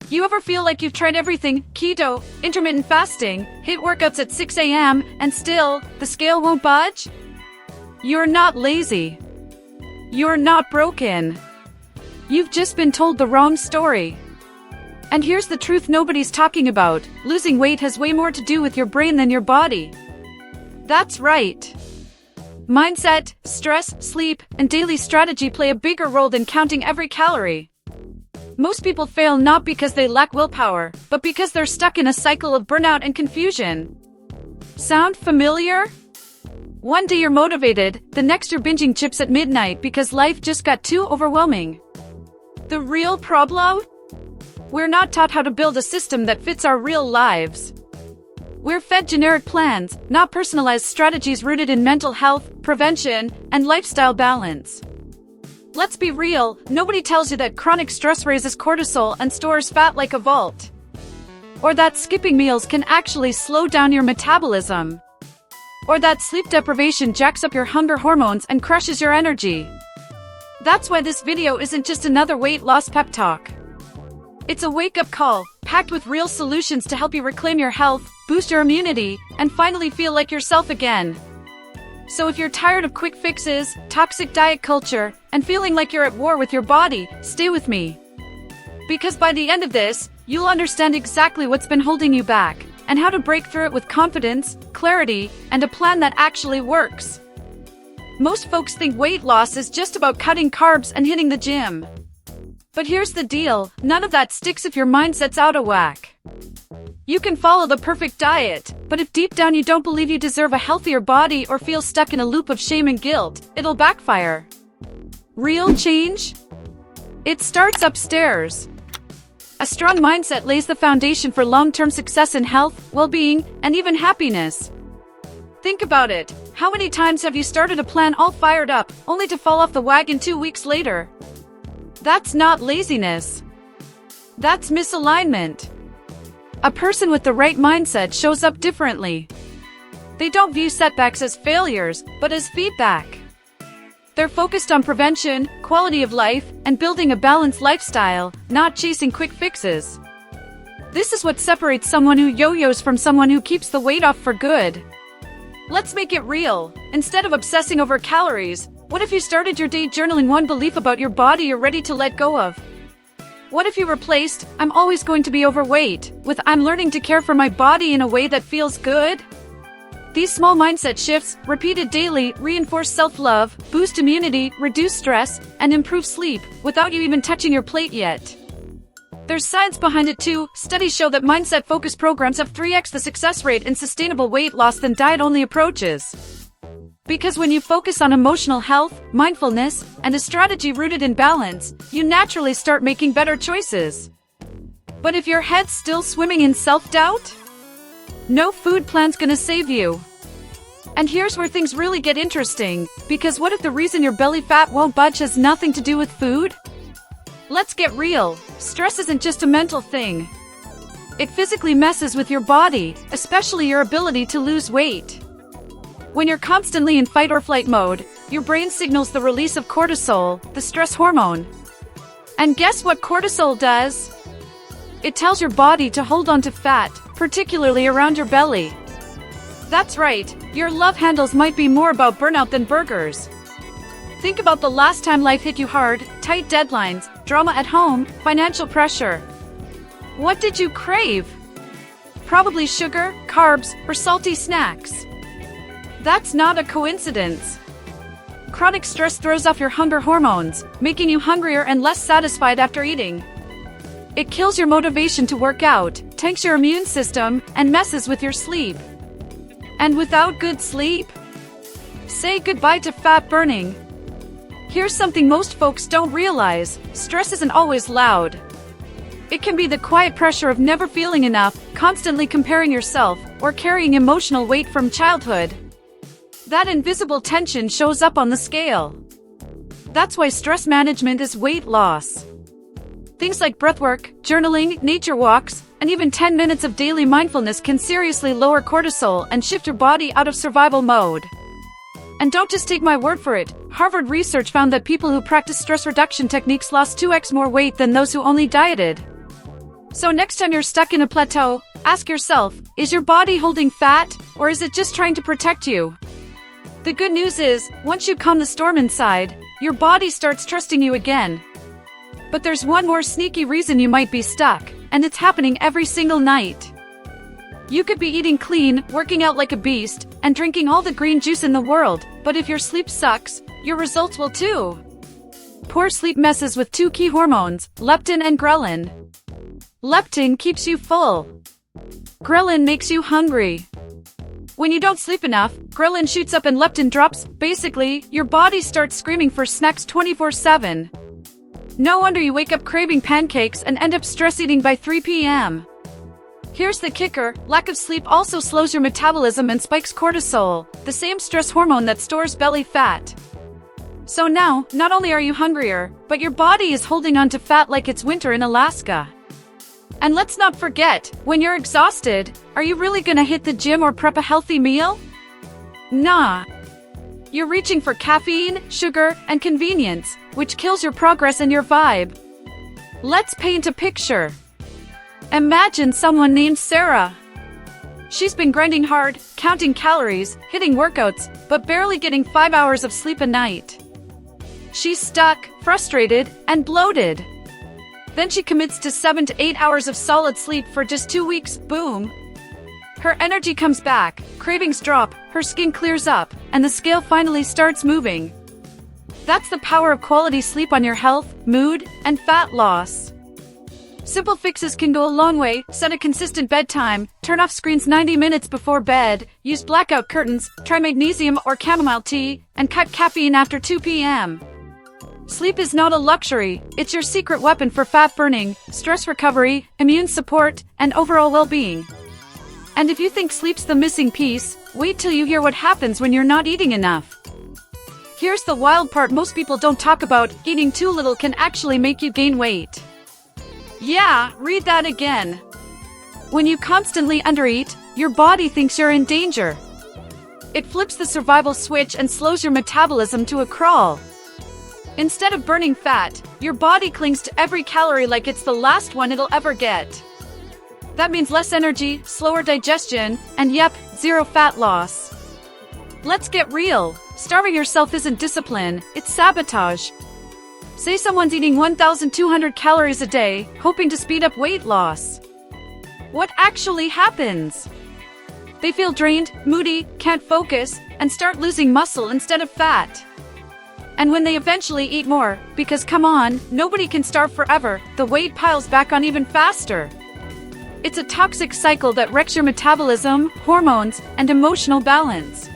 You ever feel like you've tried everything, keto, intermittent fasting, hit workouts at 6 a.m., and still, the scale won't budge? You're not lazy. You're not broken. You've just been told the wrong story. And here's the truth nobody's talking about: losing weight has way more to do with your brain than your body. That's right. Mindset, stress, sleep, and daily strategy play a bigger role than counting every calorie. Most people fail not because they lack willpower, but because they're stuck in a cycle of burnout and confusion. Sound familiar? One day you're motivated, the next you're binging chips at midnight because life just got too overwhelming. The real problem? We're not taught how to build a system that fits our real lives. We're fed generic plans, not personalized strategies rooted in mental health, prevention, and lifestyle balance. Let's be real, nobody tells you that chronic stress raises cortisol and stores fat like a vault. Or that skipping meals can actually slow down your metabolism. Or that sleep deprivation jacks up your hunger hormones and crushes your energy. That's why this video isn't just another weight loss pep talk. It's a wake-up call, packed with real solutions to help you reclaim your health, boost your immunity, and finally feel like yourself again. So if you're tired of quick fixes, toxic diet culture, and feeling like you're at war with your body, stay with me. Because by the end of this, you'll understand exactly what's been holding you back, and how to break through it with confidence, clarity, and a plan that actually works. Most folks think weight loss is just about cutting carbs and hitting the gym. But here's the deal, none of that sticks if your mindset's out of whack. You can follow the perfect diet, but if deep down you don't believe you deserve a healthier body or feel stuck in a loop of shame and guilt, it'll backfire. Real change? It starts upstairs. A strong mindset lays the foundation for long-term success in health, well-being, and even happiness. Think about it. How many times have you started a plan all fired up, only to fall off the wagon 2 weeks later? That's not laziness. That's misalignment. A person with the right mindset shows up differently. They don't view setbacks as failures, but as feedback. They're focused on prevention, quality of life, and building a balanced lifestyle, not chasing quick fixes. This is what separates someone who yo-yos from someone who keeps the weight off for good. Let's make it real. Instead of obsessing over calories, what if you started your day journaling one belief about your body you're ready to let go of? What if you replaced "I'm always going to be overweight" with "I'm learning to care for my body in a way that feels good"? These small mindset shifts, repeated daily, reinforce self-love, boost immunity, reduce stress, and improve sleep, without you even touching your plate yet. There's science behind it too. Studies show that mindset-focused programs have 3x the success rate in sustainable weight loss than diet-only approaches. Because when you focus on emotional health, mindfulness, and a strategy rooted in balance, you naturally start making better choices. But if your head's still swimming in self-doubt, no food plan's gonna save you. And here's where things really get interesting, because what if the reason your belly fat won't budge has nothing to do with food? Let's get real. Stress isn't just a mental thing. It physically messes with your body, especially your ability to lose weight. When you're constantly in fight or flight mode, your brain signals the release of cortisol, the stress hormone. And guess what cortisol does? It tells your body to hold on to fat, particularly around your belly. That's right, your love handles might be more about burnout than burgers. Think about the last time life hit you hard: tight deadlines, drama at home, financial pressure. What did you crave? Probably sugar, carbs, or salty snacks. That's not a coincidence. Chronic stress throws off your hunger hormones, making you hungrier and less satisfied after eating. It kills your motivation to work out, tanks your immune system, and messes with your sleep. And without good sleep, say goodbye to fat burning. Here's something most folks don't realize: stress isn't always loud. It can be the quiet pressure of never feeling enough, constantly comparing yourself, or carrying emotional weight from childhood. That invisible tension shows up on the scale. That's why stress management is weight loss. Things like breathwork, journaling, nature walks, and even 10 minutes of daily mindfulness can seriously lower cortisol and shift your body out of survival mode. And don't just take my word for it. Harvard research found that people who practice stress reduction techniques lost 2x more weight than those who only dieted. So next time you're stuck in a plateau, ask yourself, is your body holding fat, or is it just trying to protect you? The good news is, once you calm the storm inside, your body starts trusting you again. But there's one more sneaky reason you might be stuck, and it's happening every single night. You could be eating clean, working out like a beast, and drinking all the green juice in the world, but if your sleep sucks, your results will too. Poor sleep messes with two key hormones, leptin and ghrelin. Leptin keeps you full. Ghrelin makes you hungry. When you don't sleep enough, ghrelin shoots up and leptin drops. Basically, your body starts screaming for snacks 24/7. No wonder you wake up craving pancakes and end up stress eating by 3 p.m. Here's the kicker, lack of sleep also slows your metabolism and spikes cortisol, the same stress hormone that stores belly fat. So now, not only are you hungrier, but your body is holding on to fat like it's winter in Alaska. And let's not forget, when you're exhausted, are you really gonna hit the gym or prep a healthy meal? Nah. You're reaching for caffeine, sugar, and convenience, which kills your progress and your vibe. Let's paint a picture. Imagine someone named Sarah. She's been grinding hard, counting calories, hitting workouts, but barely getting 5 hours of sleep a night. She's stuck, frustrated, and bloated. Then she commits to 7 to 8 hours of solid sleep for just 2 weeks, boom. Her energy comes back, cravings drop, her skin clears up, and the scale finally starts moving. That's the power of quality sleep on your health, mood, and fat loss. Simple fixes can go a long way. Set a consistent bedtime, turn off screens 90 minutes before bed, use blackout curtains, try magnesium or chamomile tea, and cut caffeine after 2 p.m. Sleep is not a luxury, it's your secret weapon for fat burning, stress recovery, immune support, and overall well-being. And if you think sleep's the missing piece, wait till you hear what happens when you're not eating enough. Here's the wild part most people don't talk about, eating too little can actually make you gain weight. Yeah, read that again. When you constantly undereat, your body thinks you're in danger. It flips the survival switch and slows your metabolism to a crawl. Instead of burning fat, your body clings to every calorie like it's the last one it'll ever get. That means less energy, slower digestion, and yep, zero fat loss. Let's get real. Starving yourself isn't discipline, it's sabotage. Say someone's eating 1,200 calories a day, hoping to speed up weight loss. What actually happens? They feel drained, moody, can't focus, and start losing muscle instead of fat. And when they eventually eat more, because come on, nobody can starve forever, the weight piles back on even faster. It's a toxic cycle that wrecks your metabolism, hormones, and emotional balance.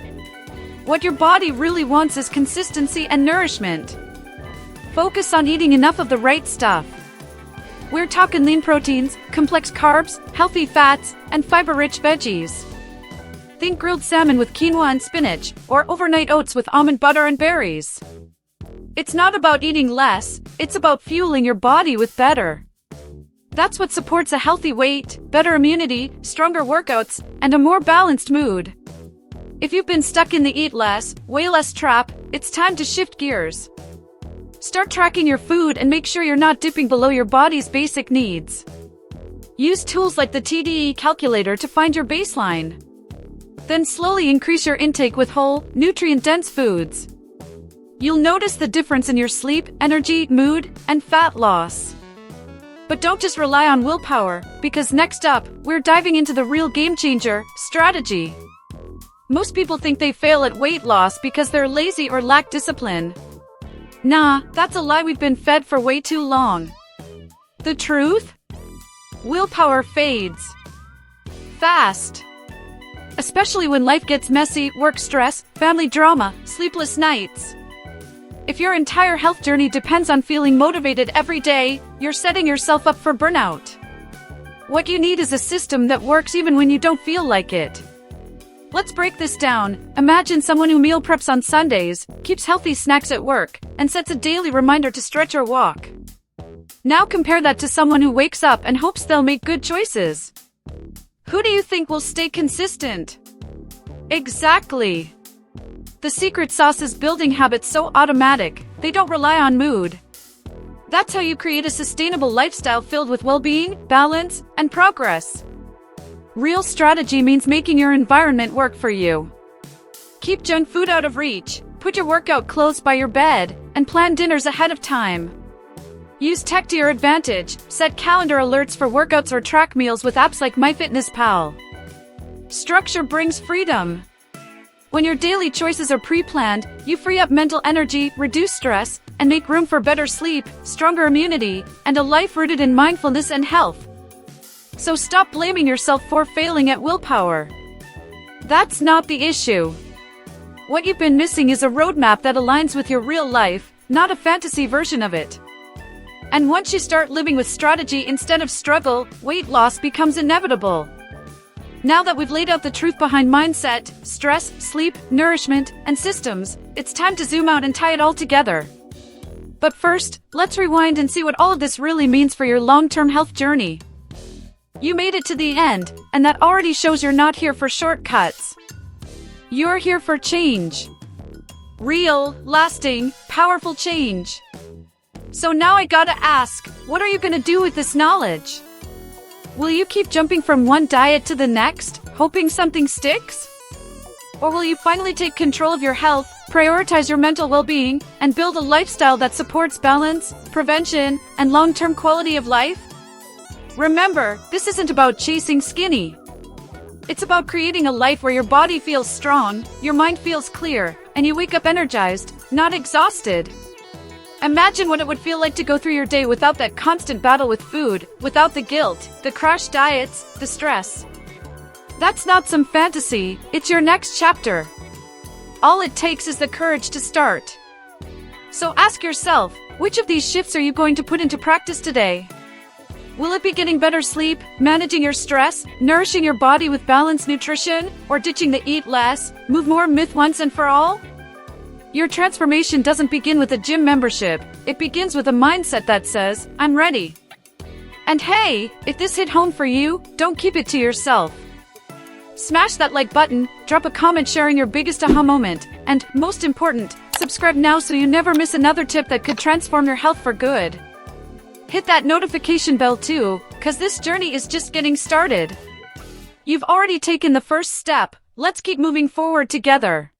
What your body really wants is consistency and nourishment. Focus on eating enough of the right stuff. We're talking lean proteins, complex carbs, healthy fats, and fiber-rich veggies. Think grilled salmon with quinoa and spinach, or overnight oats with almond butter and berries. It's not about eating less, it's about fueling your body with better. That's what supports a healthy weight, better immunity, stronger workouts, and a more balanced mood. If you've been stuck in the eat less, weigh less trap, it's time to shift gears. Start tracking your food and make sure you're not dipping below your body's basic needs. Use tools like the TDE calculator to find your baseline. Then slowly increase your intake with whole, nutrient-dense foods. You'll notice the difference in your sleep, energy, mood, and fat loss. But don't just rely on willpower, because next up, we're diving into the real game-changer, strategy. Most people think they fail at weight loss because they're lazy or lack discipline. Nah, that's a lie we've been fed for way too long. The truth? Willpower fades fast. Especially when life gets messy, work stress, family drama, sleepless nights. If your entire health journey depends on feeling motivated every day, you're setting yourself up for burnout. What you need is a system that works even when you don't feel like it. Let's break this down. Imagine someone who meal preps on Sundays, keeps healthy snacks at work, and sets a daily reminder to stretch or walk. Now compare that to someone who wakes up and hopes they'll make good choices. Who do you think will stay consistent? Exactly. The secret sauce is building habits so automatic, they don't rely on mood. That's how you create a sustainable lifestyle filled with well-being, balance, and progress. Real strategy means making your environment work for you. Keep junk food out of reach, put your workout clothes by your bed, and plan dinners ahead of time. Use tech to your advantage, set calendar alerts for workouts or track meals with apps like MyFitnessPal. Structure brings freedom. When your daily choices are pre-planned, you free up mental energy, reduce stress, and make room for better sleep, stronger immunity, and a life rooted in mindfulness and health. So stop blaming yourself for failing at willpower. That's not the issue. What you've been missing is a roadmap that aligns with your real life, not a fantasy version of it. And once you start living with strategy instead of struggle, weight loss becomes inevitable. Now that we've laid out the truth behind mindset, stress, sleep, nourishment, and systems, it's time to zoom out and tie it all together. But first, let's rewind and see what all of this really means for your long-term health journey. You made it to the end, and that already shows you're not here for shortcuts. You're here for change. Real, lasting, powerful change. So now I gotta ask, what are you gonna do with this knowledge? Will you keep jumping from one diet to the next, hoping something sticks? Or will you finally take control of your health, prioritize your mental well-being, and build a lifestyle that supports balance, prevention, and long-term quality of life? Remember, this isn't about chasing skinny. It's about creating a life where your body feels strong, your mind feels clear, and you wake up energized, not exhausted. Imagine what it would feel like to go through your day without that constant battle with food, without the guilt, the crash diets, the stress. That's not some fantasy, it's your next chapter. All it takes is the courage to start. So ask yourself, which of these shifts are you going to put into practice today? Will it be getting better sleep, managing your stress, nourishing your body with balanced nutrition, or ditching the eat less, move more myth once and for all? Your transformation doesn't begin with a gym membership, it begins with a mindset that says, I'm ready. And hey, if this hit home for you, don't keep it to yourself. Smash that like button, drop a comment sharing your biggest aha moment, and, most important, subscribe now so you never miss another tip that could transform your health for good. Hit that notification bell too, cause this journey is just getting started. You've already taken the first step, let's keep moving forward together.